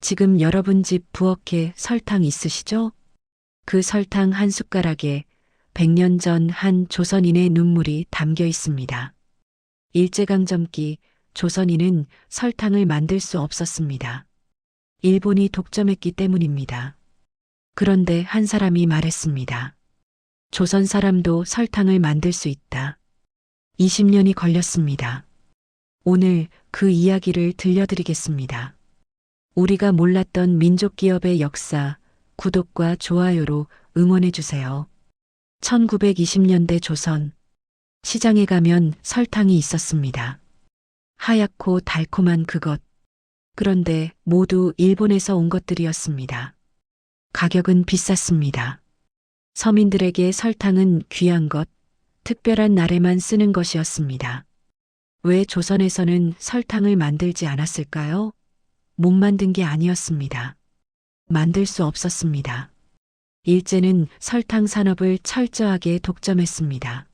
지금 여러분 집 부엌에 설탕 있으시죠? 그 설탕 한 숟가락에 100년 전 한 조선인의 눈물이 담겨 있습니다. 일제강점기 조선인은 설탕을 만들 수 없었습니다. 일본이 독점했기 때문입니다. 그런데 한 사람이 말했습니다. 조선 사람도 설탕을 만들 수 있다. 20년이 걸렸습니다. 오늘 그 이야기를 들려드리겠습니다. 우리가 몰랐던 민족기업의 역사, 구독과 좋아요로 응원해주세요. 1920년대 조선. 시장에 가면 설탕이 있었습니다. 하얗고 달콤한 그것. 그런데 모두 일본에서 온 것들이었습니다. 가격은 비쌌습니다. 서민들에게 설탕은 귀한 것, 특별한 날에만 쓰는 것이었습니다. 왜 조선에서는 설탕을 만들지 않았을까요? 못 만든 게 아니었습니다. 만들 수 없었습니다. 일제는 설탕 산업을 철저하게 독점했습니다.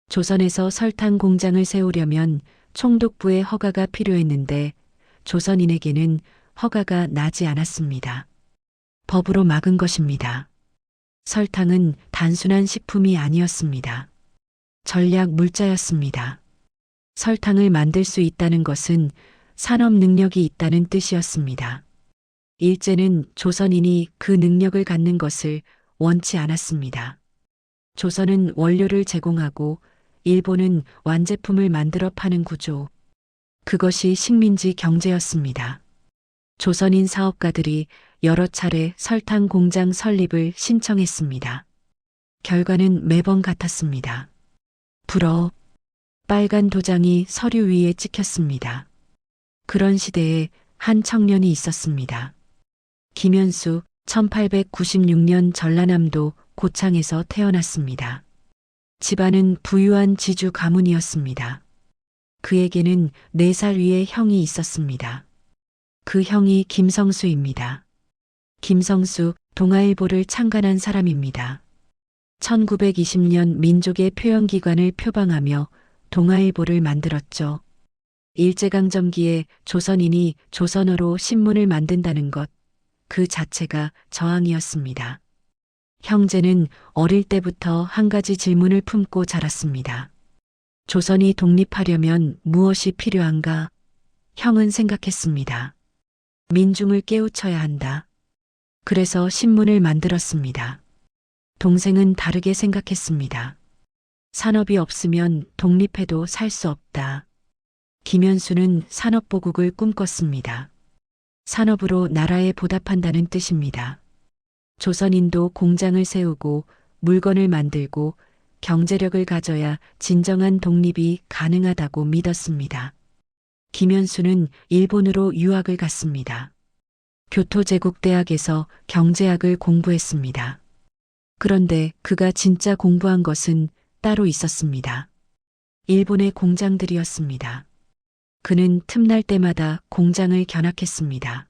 조선에서 설탕 공장을 세우려면 총독부의 허가가 필요했는데 조선인에게는 허가가 나지 않았습니다. 법으로 막은 것입니다. 설탕은 단순한 식품이 아니었습니다. 전략 물자였습니다. 설탕을 만들 수 있다는 것은 산업 능력이 있다는 뜻이었습니다. 일제는 조선인이 그 능력을 갖는 것을 원치 않았습니다. 조선은 원료를 제공하고 일본은 완제품을 만들어 파는 구조. 그것이 식민지 경제였습니다. 조선인 사업가들이 여러 차례 설탕 공장 설립을 신청했습니다. 결과는 매번 같았습니다. 불어. 빨간 도장이 서류 위에 찍혔습니다. 그런 시대에 한 청년이 있었습니다. 김현수, 1896년 전라남도 고창에서 태어났습니다. 집안은 부유한 지주 가문이었습니다. 그에게는 4살 위의 형이 있었습니다. 그 형이 김성수입니다. 김성수, 동아일보를 창간한 사람입니다. 1920년 민족의 표현기관을 표방하며 동아일보를 만들었죠. 일제강점기에 조선인이 조선어로 신문을 만든다는 것, 그 자체가 저항이었습니다. 형제는 어릴 때부터 한 가지 질문을 품고 자랐습니다. 조선이 독립하려면 무엇이 필요한가? 형은 생각했습니다. 민중을 깨우쳐야 한다. 그래서 신문을 만들었습니다. 동생은 다르게 생각했습니다. 산업이 없으면 독립해도 살 수 없다. 김현수는 산업보국을 꿈꿨습니다. 산업으로 나라에 보답한다는 뜻입니다. 조선인도 공장을 세우고 물건을 만들고 경제력을 가져야 진정한 독립이 가능하다고 믿었습니다. 김현수는 일본으로 유학을 갔습니다. 교토제국대학에서 경제학을 공부했습니다. 그런데 그가 진짜 공부한 것은 따로 있었습니다. 일본의 공장들이었습니다. 그는 틈날 때마다 공장을 견학했습니다.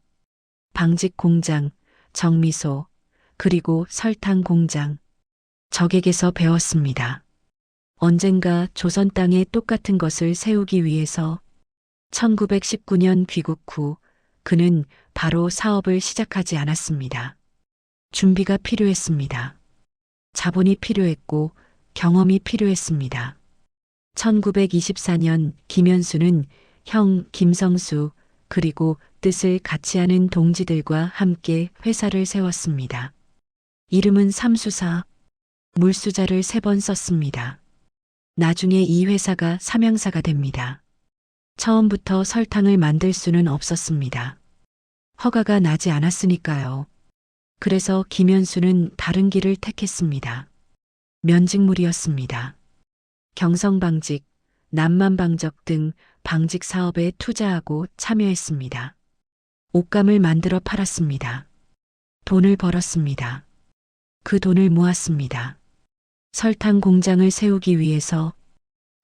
방직 공장, 정미소, 그리고 설탕 공장. 적에게서 배웠습니다. 언젠가 조선 땅에 똑같은 것을 세우기 위해서 1919년 귀국 후 그는 바로 사업을 시작하지 않았습니다. 준비가 필요했습니다. 자본이 필요했고 경험이 필요했습니다. 1924년 김현수는 형 김성수 그리고 뜻을 같이 하는 동지들과 함께 회사를 세웠습니다. 이름은 삼수사, 물수자를 3번 썼습니다. 나중에 이 회사가 삼양사가 됩니다. 처음부터 설탕을 만들 수는 없었습니다. 허가가 나지 않았으니까요. 그래서 김현수는 다른 길을 택했습니다. 면직물이었습니다. 경성방직, 남만방적 등 방직 사업에 투자하고 참여했습니다. 옷감을 만들어 팔았습니다. 돈을 벌었습니다. 그 돈을 모았습니다. 설탕 공장을 세우기 위해서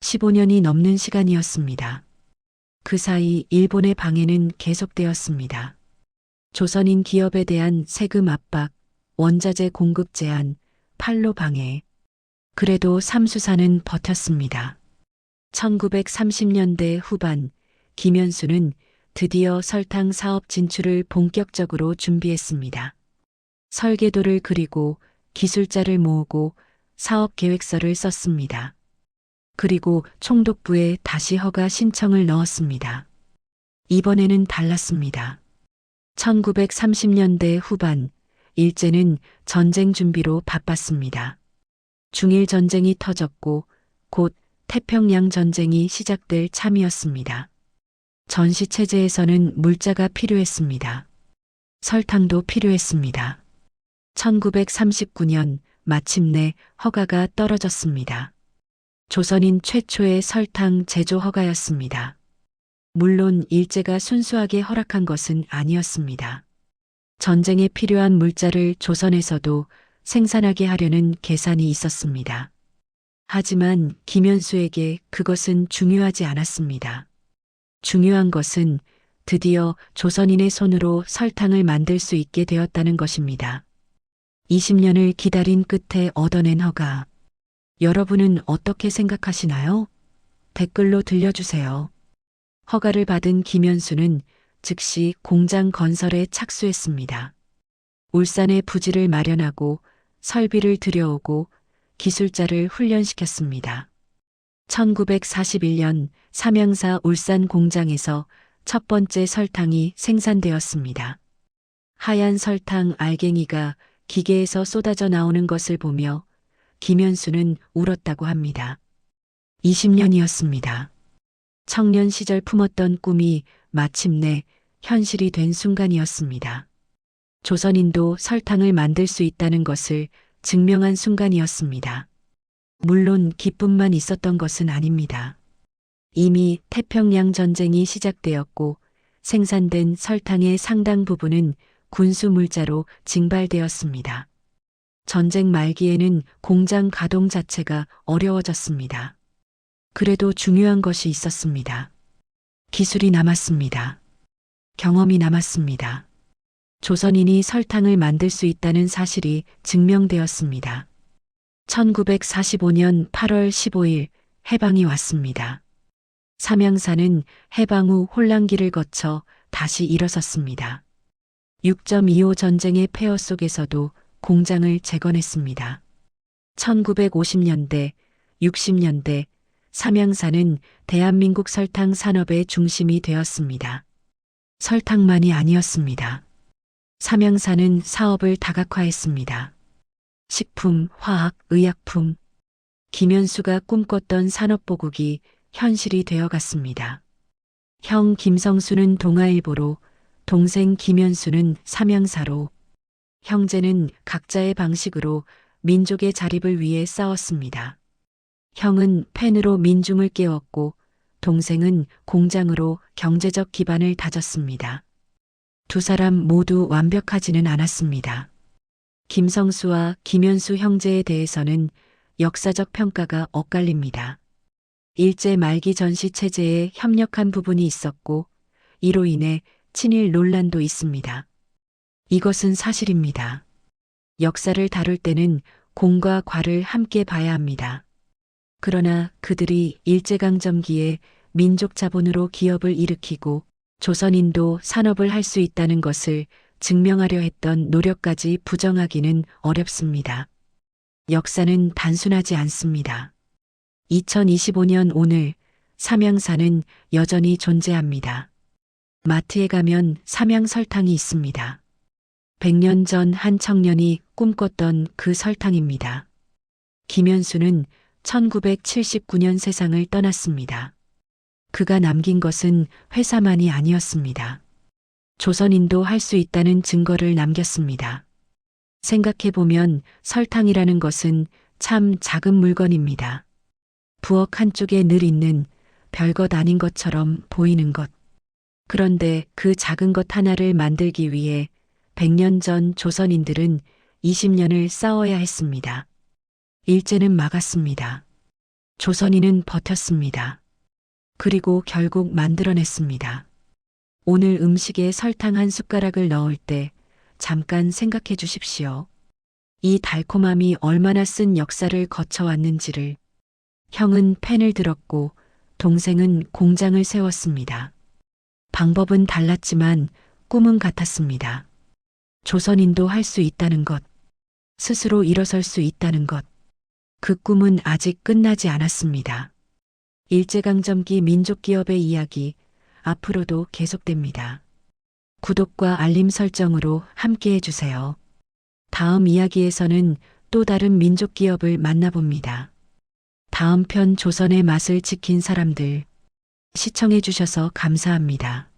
15년이 넘는 시간이었습니다. 그 사이 일본의 방해는 계속되었습니다. 조선인 기업에 대한 세금 압박, 원자재 공급 제한, 판로 방해. 그래도 삼수사는 버텼습니다. 1930년대 후반 김현수는 드디어 설탕 사업 진출을 본격적으로 준비했습니다. 설계도를 그리고 기술자를 모으고 사업 계획서를 썼습니다. 그리고 총독부에 다시 허가 신청을 넣었습니다. 이번에는 달랐습니다. 1930년대 후반, 일제는 전쟁 준비로 바빴습니다. 중일 전쟁이 터졌고 곧 태평양 전쟁이 시작될 참이었습니다. 전시 체제에서는 물자가 필요했습니다. 설탕도 필요했습니다. 1939년 마침내 허가가 떨어졌습니다. 조선인 최초의 설탕 제조 허가였습니다. 물론 일제가 순수하게 허락한 것은 아니었습니다. 전쟁에 필요한 물자를 조선에서도 생산하게 하려는 계산이 있었습니다. 하지만 김현수에게 그것은 중요하지 않았습니다. 중요한 것은 드디어 조선인의 손으로 설탕을 만들 수 있게 되었다는 것입니다. 20년을 기다린 끝에 얻어낸 허가. 여러분은 어떻게 생각하시나요? 댓글로 들려주세요. 허가를 받은 김현수는 즉시 공장 건설에 착수했습니다. 울산에 부지를 마련하고 설비를 들여오고 기술자를 훈련시켰습니다. 1941년 삼양사 울산 공장에서 첫 번째 설탕이 생산되었습니다. 하얀 설탕 알갱이가 기계에서 쏟아져 나오는 것을 보며 김현수는 울었다고 합니다. 20년이었습니다. 청년 시절 품었던 꿈이 마침내 현실이 된 순간이었습니다. 조선인도 설탕을 만들 수 있다는 것을 증명한 순간이었습니다. 물론 기쁨만 있었던 것은 아닙니다. 이미 태평양 전쟁이 시작되었고 생산된 설탕의 상당 부분은 군수 물자로 징발되었습니다. 전쟁 말기에는 공장 가동 자체가 어려워졌습니다. 그래도 중요한 것이 있었습니다. 기술이 남았습니다. 경험이 남았습니다. 조선인이 설탕을 만들 수 있다는 사실이 증명되었습니다. 1945년 8월 15일 해방이 왔습니다. 삼양사는 해방 후 혼란기를 거쳐 다시 일어섰습니다. 6.25 전쟁의 폐허 속에서도 공장을 재건했습니다. 1950년대, 60년대 삼양사는 대한민국 설탕 산업의 중심이 되었습니다. 설탕만이 아니었습니다. 삼양사는 사업을 다각화했습니다. 식품, 화학, 의약품. 김현수가 꿈꿨던 산업보국이 현실이 되어갔습니다. 형 김성수는 동아일보로, 동생 김현수는 삼양사로. 형제는 각자의 방식으로 민족의 자립을 위해 싸웠습니다. 형은 펜으로 민중을 깨웠고 동생은 공장으로 경제적 기반을 다졌습니다. 두 사람 모두 완벽하지는 않았습니다. 김성수와 김현수 형제에 대해서는 역사적 평가가 엇갈립니다. 일제 말기 전시 체제에 협력한 부분이 있었고 이로 인해 친일 논란도 있습니다. 이것은 사실입니다. 역사를 다룰 때는 공과 과를 함께 봐야 합니다. 그러나 그들이 일제강점기에 민족 자본으로 기업을 일으키고 조선인도 산업을 할 수 있다는 것을 증명하려 했던 노력까지 부정하기는 어렵습니다. 역사는 단순하지 않습니다. 2025년 오늘 삼양사는 여전히 존재합니다. 마트에 가면 삼양 설탕이 있습니다. 100년 전 한 청년이 꿈꿨던 그 설탕입니다. 김현수는 1979년 세상을 떠났습니다. 그가 남긴 것은 회사만이 아니었습니다. 조선인도 할 수 있다는 증거를 남겼습니다. 생각해보면 설탕이라는 것은 참 작은 물건입니다. 부엌 한쪽에 늘 있는 별것 아닌 것처럼 보이는 것. 그런데 그 작은 것 하나를 만들기 위해 100년 전 조선인들은 20년을 싸워야 했습니다. 일제는 막았습니다. 조선인은 버텼습니다. 그리고 결국 만들어냈습니다. 오늘 음식에 설탕 한 숟가락을 넣을 때 잠깐 생각해 주십시오. 이 달콤함이 얼마나 쓴 역사를 거쳐왔는지를. 형은 펜을 들었고 동생은 공장을 세웠습니다. 방법은 달랐지만 꿈은 같았습니다. 조선인도 할 수 있다는 것, 스스로 일어설 수 있다는 것. 그 꿈은 아직 끝나지 않았습니다. 일제강점기 민족기업의 이야기, 앞으로도 계속됩니다. 구독과 알림 설정으로 함께 해주세요. 다음 이야기에서는 또 다른 민족기업을 만나봅니다. 다음 편 조선의 맛을 지킨 사람들. 시청해주셔서 감사합니다.